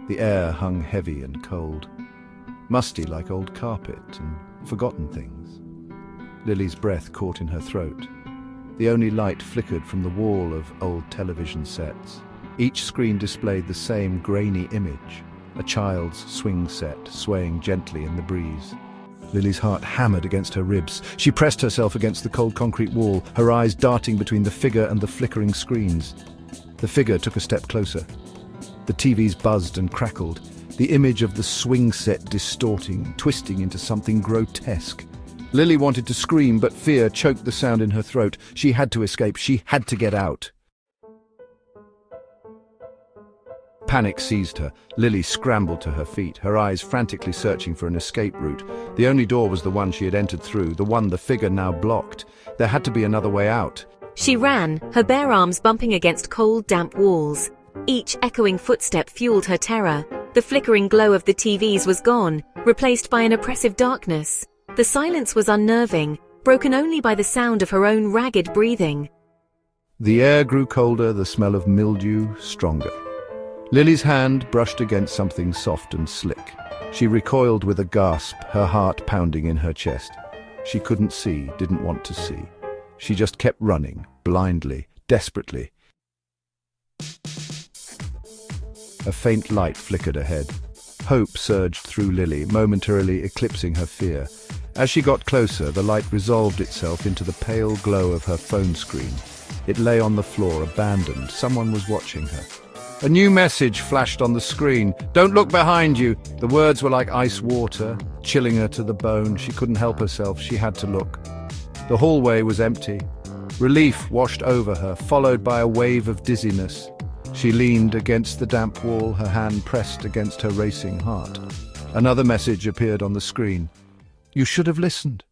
The air hung heavy and cold, musty like old carpet and forgotten things. Lily's breath caught in her throat. The only light flickered from the wall of old television sets. Each screen displayed the same grainy image, a child's swing set swaying gently in the breeze. Lily's heart hammered against her ribs. She pressed herself against the cold concrete wall, her eyes darting between the figure and the flickering screens. The figure took a step closer. The TVs buzzed and crackled, the image of the swing set distorting, twisting into something grotesque. Lily wanted to scream, but fear choked the sound in her throat. She had to escape. She had to get out. Panic seized her. Lily scrambled to her feet, her eyes frantically searching for an escape route. The only door was the one she had entered through, the one the figure now blocked. There had to be another way out. She ran, her bare arms bumping against cold, damp walls. Each echoing footstep fueled her terror. The flickering glow of the TVs was gone, replaced by an oppressive darkness. The silence was unnerving, broken only by the sound of her own ragged breathing. The air grew colder, the smell of mildew stronger. Lily's hand brushed against something soft and slick. She recoiled with a gasp, her heart pounding in her chest. She couldn't see, didn't want to see. She just kept running, blindly, desperately. A faint light flickered ahead. Hope surged through Lily, momentarily eclipsing her fear. As she got closer, the light resolved itself into the pale glow of her phone screen. It lay on the floor, abandoned. Someone was watching her. A new message flashed on the screen. "Don't look behind you." The words were like ice water, chilling her to the bone. She couldn't help herself. She had to look. The hallway was empty. Relief washed over her, followed by a wave of dizziness. She leaned against the damp wall, her hand pressed against her racing heart. Another message appeared on the screen. "You should have listened."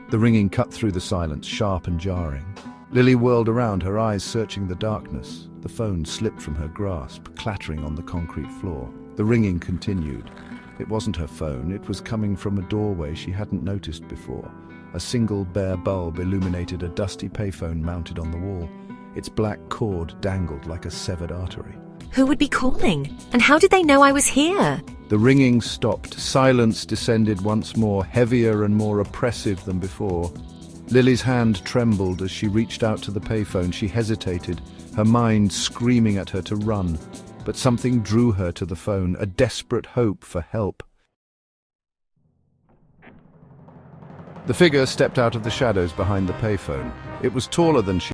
The ringing cut through the silence, sharp and jarring. Lily whirled around, her eyes searching the darkness. The phone slipped from her grasp, clattering on the concrete floor. The ringing continued. It wasn't her phone, it was coming from a doorway she hadn't noticed before. A single bare bulb illuminated a dusty payphone mounted on the wall. Its black cord dangled like a severed artery. Who would be calling? And how did they know I was here? The ringing stopped. Silence descended once more, heavier and more oppressive than before. Lily's hand trembled as she reached out to the payphone. She hesitated, her mind screaming at her to run. But something drew her to the phone, a desperate hope for help. The figure stepped out of the shadows behind the payphone. It was taller than she